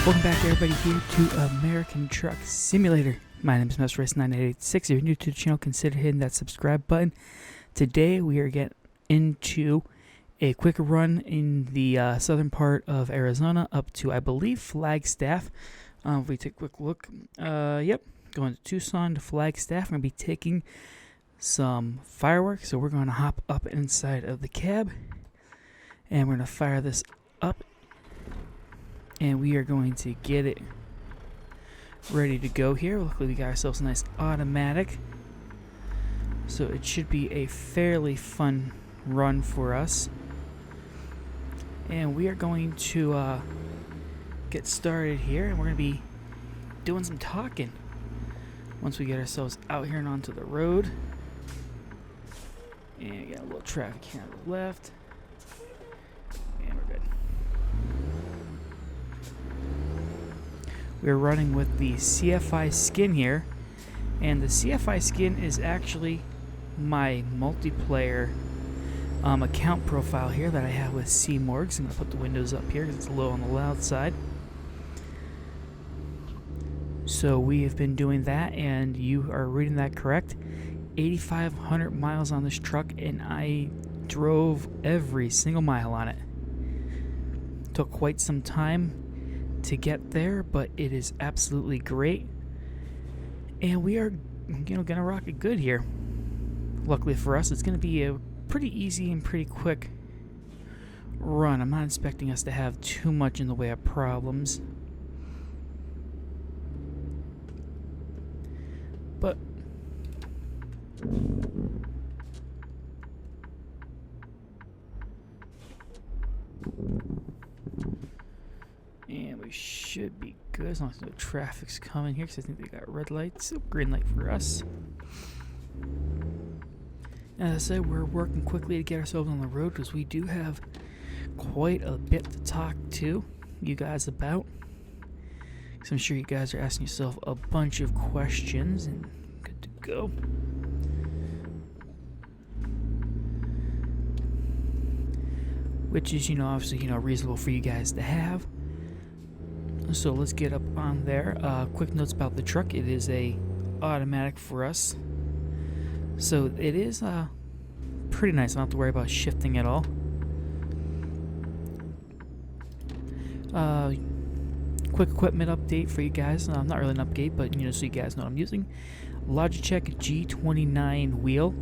Welcome back everybody here to American Truck Simulator. My name is MSRace9886. If you're new to the channel, consider hitting that subscribe button. Today we are getting into a quick run in the southern part of Arizona up to, I believe, Flagstaff. If we take a quick look, yep, going to Tucson to Flagstaff. We're going to be taking some fireworks, so we're going to hop up inside of the cab and we're going to fire this up. And we are going to get it ready to go here. Luckily, we got ourselves a nice automatic. So it should be a fairly fun run for us. And we are going to get started here. And we're going to be doing some talking once we get ourselves out here and onto the road. And we got a little traffic here on the left. And we're good. We're running with the CFI skin here, and the CFI skin is actually my multiplayer account profile here that I have with C-Morgs. I'm going to put the windows up here because it's a little on the loud side. So we have been doing that, and you are reading that correct. 8,500 miles on this truck, and I drove every single mile on it. Took quite some time to get there, but it is absolutely great, and we are gonna rock it good here. Luckily for us, it's gonna be a pretty easy and pretty quick run. I'm not expecting us to have too much in the way of problems, but and we should be good as long as no traffic's coming here, because I think they got red lights. So green light for us. As I said, we're working quickly to get ourselves on the road because we do have quite a bit to talk to you guys about. So I'm sure you guys are asking yourself a bunch of questions, and good to go. Which is, obviously, reasonable for you guys to have. So let's get up on there. Quick notes about the truck. It is a automatic for us. So it is pretty nice. I don't have to worry about shifting at all. Quick equipment update for you guys. Not really an update, but so you guys know what I'm using. Logitech G29 wheel.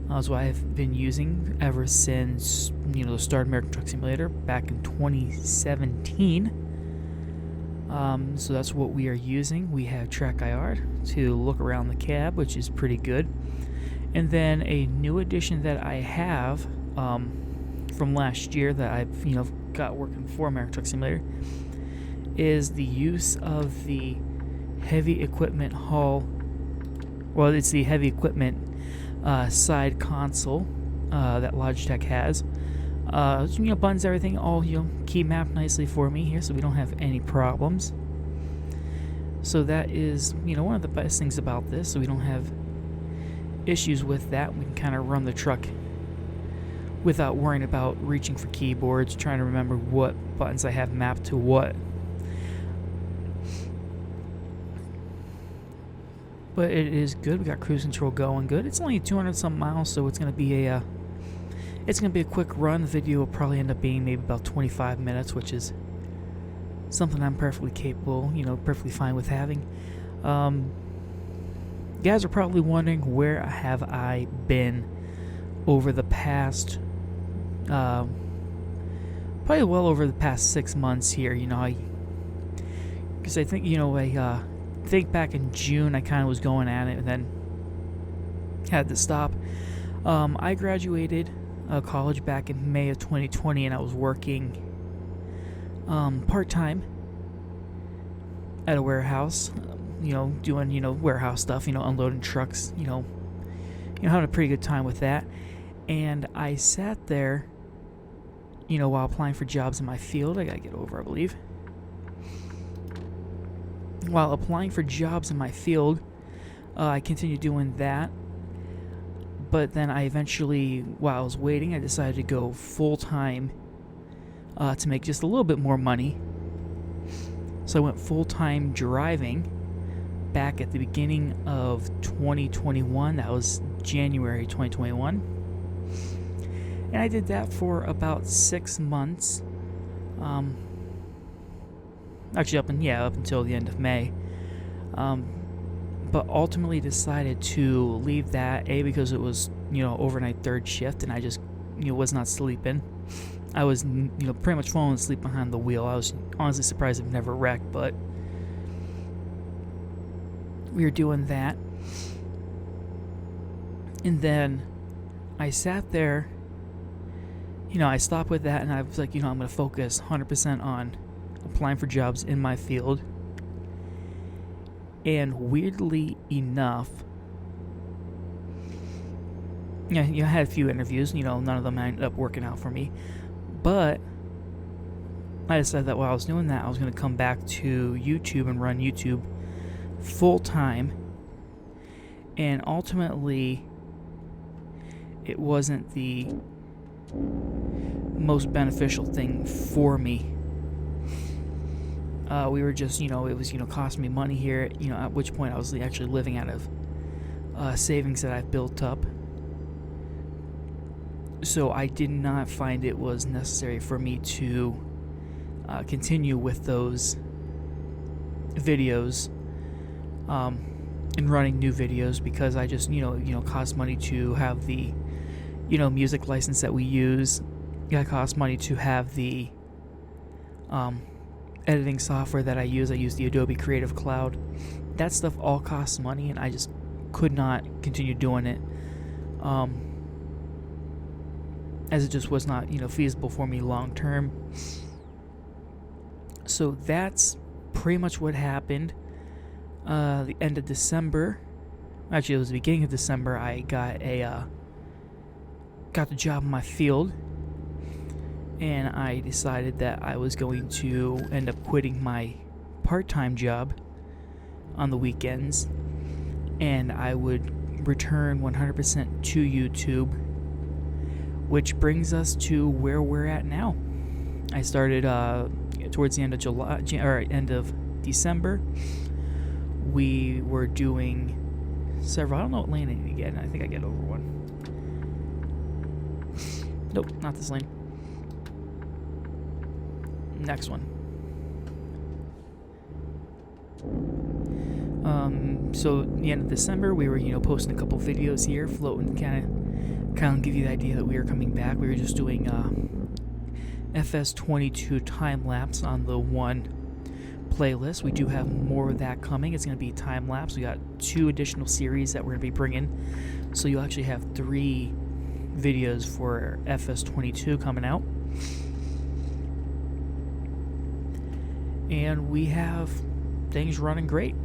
That's what I've been using ever since the start of American Truck Simulator back in 2017. So that's what we are using. We have Track IR to look around the cab, which is pretty good. And then a new addition that I have from last year that I've got working for American Truck Simulator is the use of the heavy equipment hull. Well, it's the heavy equipment side console that Logitech has. Buttons, everything all key mapped nicely for me here, so we don't have any problems. So that is one of the best things about this, so we don't have issues with that. We can kind of run the truck without worrying about reaching for keyboards, trying to remember what buttons I have mapped to what. But it is good. We got cruise control going good. It's only 200 some miles, so it's gonna be a quick run. The video will probably end up being maybe about 25 minutes, which is something I'm perfectly capable, perfectly fine with having. You guys are probably wondering, where have I been over the past, probably well over the past 6 months here. Because I think, I think back in June I kind of was going at it and then had to stop. I graduated college back in May of 2020, and I was working part-time at a warehouse, doing warehouse stuff, unloading trucks, having a pretty good time with that. And I sat there while applying for jobs in my field. I gotta get over, I believe. While applying for jobs in my field, I continued doing that. But then I eventually, while I was waiting, I decided to go full-time to make just a little bit more money. So I went full-time driving back at the beginning of 2021. That was January 2021. And I did that for about 6 months. Actually, up until the end of May. But ultimately decided to leave that, because it was, overnight third shift, and I just, was not sleeping. I was, pretty much falling asleep behind the wheel. I was honestly surprised I've never wrecked, but we were doing that. And then I sat there, I stopped with that, and I was like, I'm going to focus 100% on applying for jobs in my field. And weirdly enough, I had a few interviews, none of them ended up working out for me. But I decided that while I was doing that, I was going to come back to YouTube and run YouTube full time. And ultimately, it wasn't the most beneficial thing for me. We were just, it was, costing me money here, at which point I was actually living out of savings that I've built up. So I did not find it was necessary for me to continue with those videos and running new videos, because I just, cost money to have the, music license that we use. It costs money to have the editing software that I use. I use the Adobe Creative Cloud. That stuff all costs money, and I just could not continue doing it. As it just was not, feasible for me long term. So that's pretty much what happened. The end of December, actually it was the beginning of December, I got the job in my field, and I decided that I was going to end up quitting my part-time job on the weekends, and I would return 100% to YouTube. Which brings us to where we're at now. I started towards the end of end of December. We were doing several. I don't know what lane I need to get. I think I get over one. Nope, not this lane. Next one. So the end of December, we were posting a couple videos here, floating, kind of give you the idea that we were coming back. We were just doing FS22 time lapse on the one playlist. We do have more of that coming. It's going to be time lapse. We got 2 additional series that we're going to be bringing, so you'll actually have 3 videos for FS22 coming out. And we have things running great.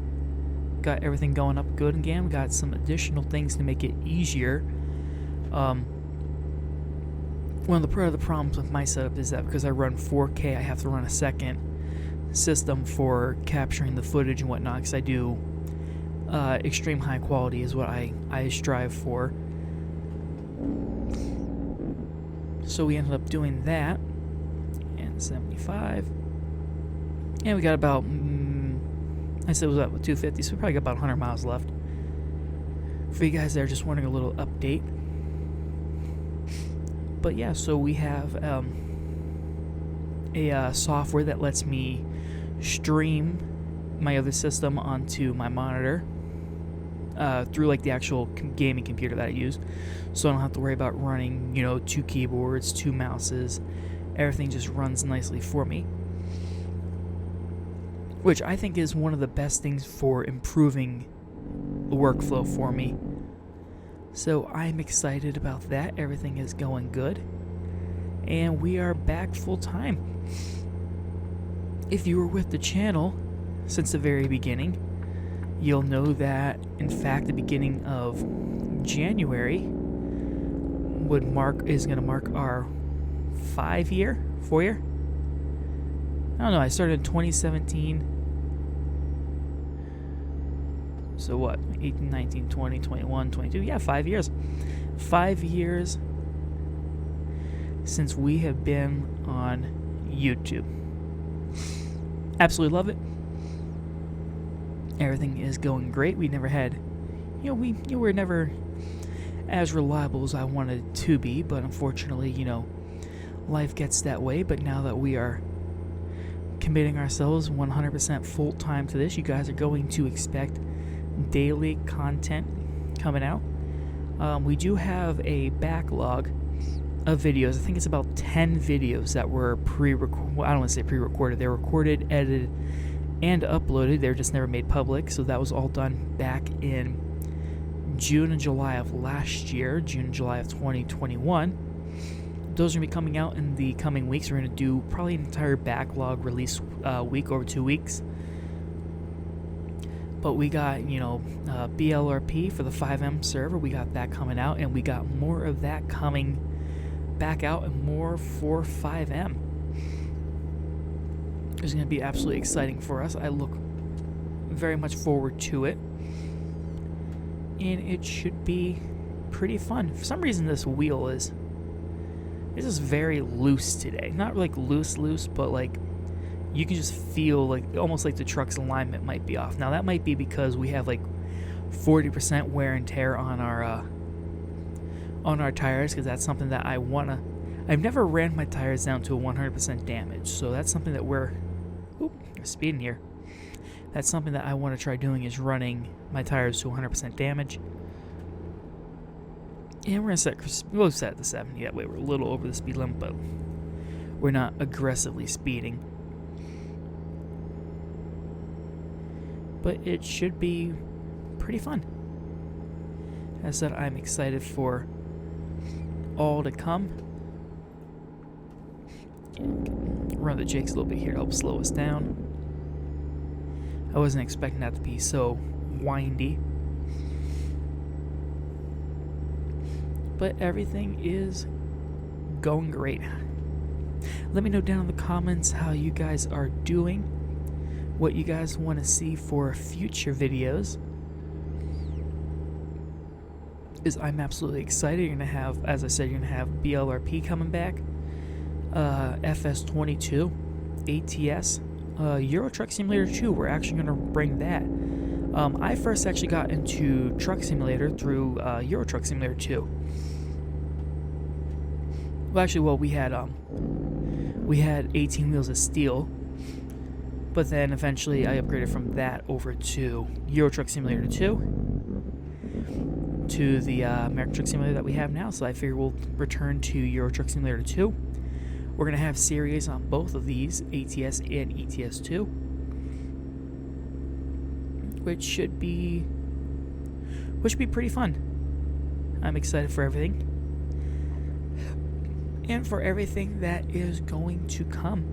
Got everything going up good again. We got some additional things to make it easier. One of the problems with my setup is that because I run 4K, I have to run a second system for capturing the footage and whatnot, because I do extreme high quality is what I strive for. So we ended up doing that, and 75, and we got about I said it was about 250, so we probably got about 100 miles left. For you guys that are just wanting a little update. But yeah, so we have a software that lets me stream my other system onto my monitor through like the actual gaming computer that I use, so I don't have to worry about running 2 keyboards, 2 mouses. Everything just runs nicely for me, which I think is one of the best things for improving the workflow for me. So I'm excited about that. Everything is going good, and we are back full time. If you were with the channel since the very beginning, you'll know that in fact the beginning of January is going to mark our 4 year. I don't know, I started in 2017. So what? 18, 19, 20, 21, 22. Yeah, 5 years. 5 years since we have been on YouTube. Absolutely love it. Everything is going great. We never had, we were never as reliable as I wanted to be, but unfortunately, life gets that way. But now that we are committing ourselves 100% full time to this, you guys are going to expect daily content coming out. We do have a backlog of videos. I think it's about 10 videos that were I don't want to say pre-recorded. They're recorded, edited, and uploaded. They're just never made public. So that was all done back in June and July of last year, June and July of 2021. Those are going to be coming out in the coming weeks. We're going to do probably an entire backlog release week over 2 weeks. But we got, BLRP for the 5M server. We got that coming out, and we got more of that coming back out, and more for 5M. It's going to be absolutely exciting for us. I look very much forward to it, and it should be pretty fun. For some reason, this wheel is very loose today. Not like loose, but like you can just feel like almost like the truck's alignment might be off. Now that might be because we have like 40% wear and tear on our tires, because that's something that I've never ran my tires down to a 100% damage, so that's something that we're speeding here. That's something that I want to try doing, is running my tires to 100% damage. And we'll set it to 70. That way we're a little over the speed limit, but we're not aggressively speeding. But it should be pretty fun. As I said, I'm excited for all to come. Run the jakes a little bit here to help slow us down. I wasn't expecting that to be so windy. But everything is going great. Let me know down in the comments how you guys are doing, what you guys want to see for future videos. I'm absolutely excited. You're going to have, as I said, you're going to have BLRP coming back, FS22, ATS, Euro Truck Simulator 2. We're actually going to bring that. I first actually got into Truck Simulator through Euro Truck Simulator 2. Well, we had 18 wheels of steel, but then eventually I upgraded from that over to Euro Truck Simulator 2 to the American Truck Simulator that we have now. So I figure we'll return to Euro Truck Simulator 2. We're gonna have series on both of these, ATS and ETS2, which should be pretty fun. I'm excited for everything. And for everything that is going to come.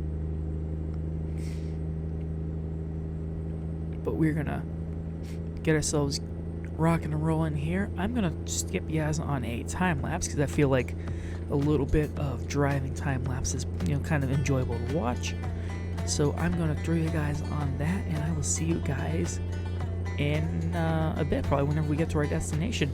But we're gonna get ourselves rocking and rolling here. I'm gonna skip you guys on a time lapse because I feel like a little bit of driving time lapse is kind of enjoyable to watch. So I'm gonna throw you guys on that, and I will see you guys in a bit, probably whenever we get to our destination.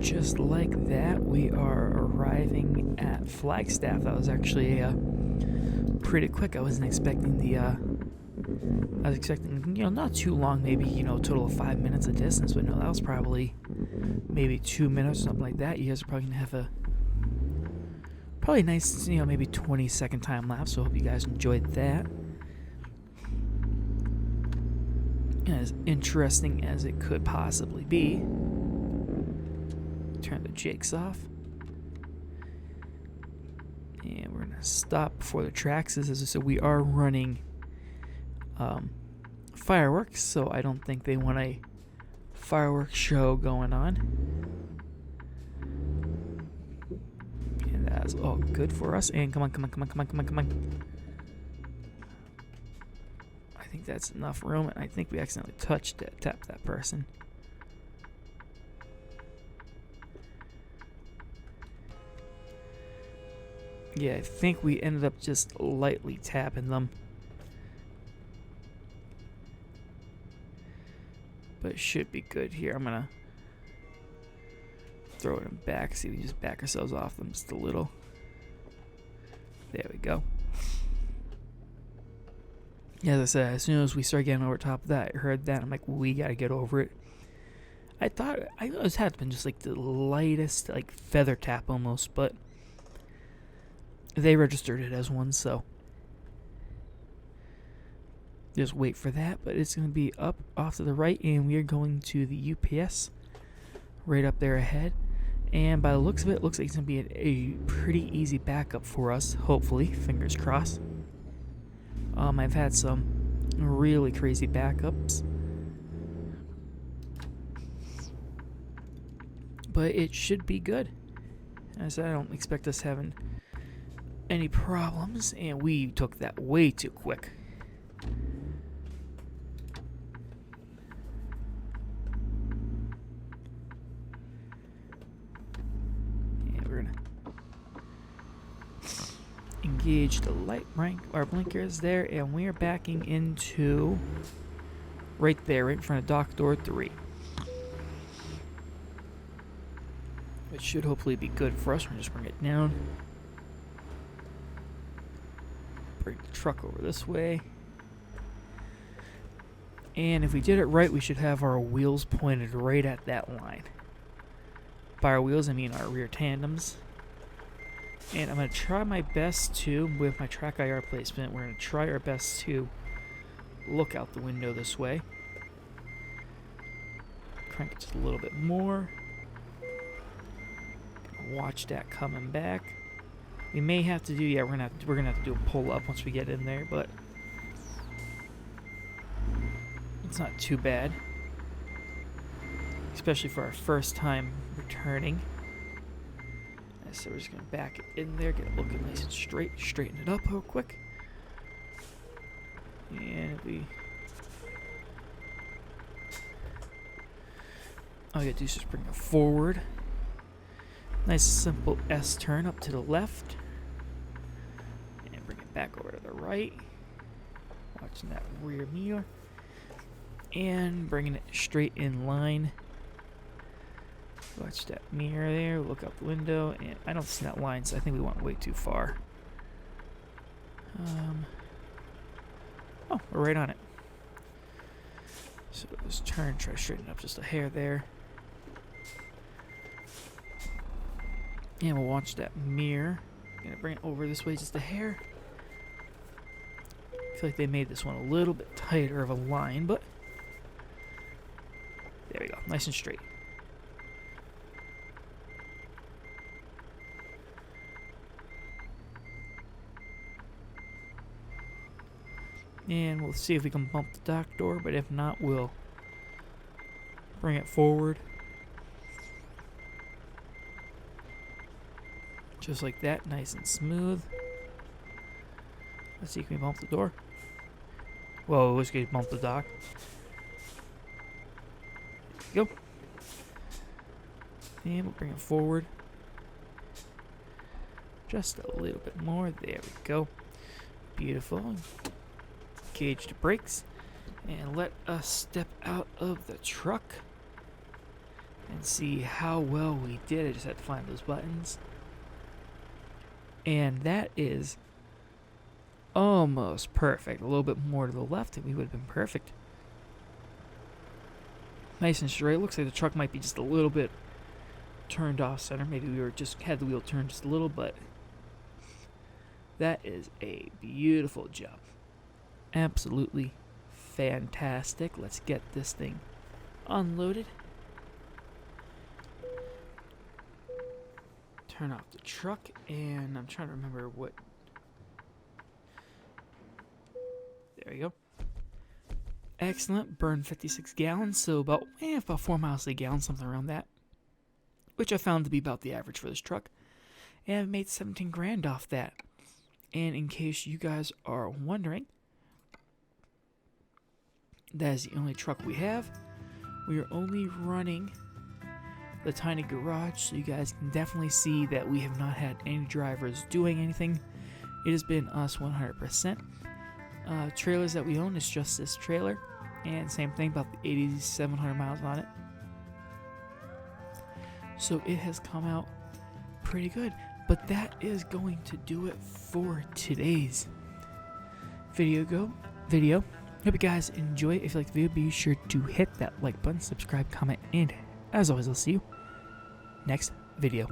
Just like that, we are arriving at Flagstaff. That was actually pretty quick. I wasn't expecting I was expecting, not too long, maybe, a total of 5 minutes of distance, but no, that was probably maybe 2 minutes, something like that. You guys are probably going to have probably nice, maybe 20-second time lapse, so I hope you guys enjoyed that. As interesting as it could possibly be. Turn the jakes off. And we're going to stop before the tracks. As I said, we are running fireworks, so I don't think they want a fireworks show going on. And that's all good for us. And come on. I think that's enough room, and I think we accidentally tapped that person. Yeah, I think we ended up just lightly tapping them. But it should be good here. I'm gonna throw them back, see if we can just back ourselves off them just a little. There we go. Yeah, as I said, as soon as we started getting over top of that, I heard that. I'm like, we gotta get over it. I thought it had been just like the lightest, like feather tap almost, but they registered it as one, so just wait for that. But it's gonna be up off to the right, and we are going to the UPS right up there ahead. And by the looks of it, looks like it's gonna be a pretty easy backup for us. Hopefully, fingers crossed. I've had some really crazy backups, but it should be good. As I don't expect us having any problems, and we took that way too quick. And we're gonna engage the light rank, our blinkers there, and we are backing into right there, right in front of dock door 3. It should hopefully be good for us. We're just bring it down. Bring the truck over this way. And if we did it right, we should have our wheels pointed right at that line. By our wheels, I mean our rear tandems. And I'm going to try my best to, with my track IR placement, we're going to try our best to look out the window this way. Crank it just a little bit more. Watch that coming back. We may have to do, yeah, we're gonna have to do a pull up once we get in there, but it's not too bad, especially for our first time returning. So we're just gonna back it in there, get it looking nice and straight, straighten it up real quick, and all you gotta do is just bring it forward. Nice simple S turn up to the left. And bring it back over to the right. Watching that rear mirror. And bringing it straight in line. Watch that mirror there. Look out the window. And I don't see that line, so I think we went way too far. Oh, we're right on it. So just turn, try to straighten up just a hair there. And we'll watch that mirror. Gonna bring it over this way just a hair. I feel like they made this one a little bit tighter of a line, but there we go, nice and straight. And we'll see if we can bump the dock door, but if not, we'll bring it forward. Just like that, nice and smooth. Let's see, can we bump the door? Whoa, let's get bump the dock. There we go. And we'll bring it forward. Just a little bit more. There we go. Beautiful. Gauge the brakes. And let us step out of the truck and see how well we did. I just had to find those buttons. And that is almost perfect. A little bit more to the left and we would have been perfect. Nice and straight. Looks like the truck might be just a little bit turned off center. Maybe we were just had the wheel turned just a little, but that is a beautiful job. Absolutely fantastic. Let's get this thing unloaded. Turn off the truck, and I'm trying to remember what. There we go. Excellent. Burn 56 gallons, so about 4 miles a gallon, something around that. Which I found to be about the average for this truck. And I've made 17 grand off that. And in case you guys are wondering, that is the only truck we have. We are only running the tiny garage, so you guys can definitely see that we have not had any drivers doing anything. It has been us 100%. Trailers that we own is just this trailer, and same thing, about 8,700 miles on it. So it has come out pretty good. But that is going to do it for today's video. Hope you guys enjoy it. If you like the video, be sure to hit that like button, subscribe, comment, and as always, I'll see you next video.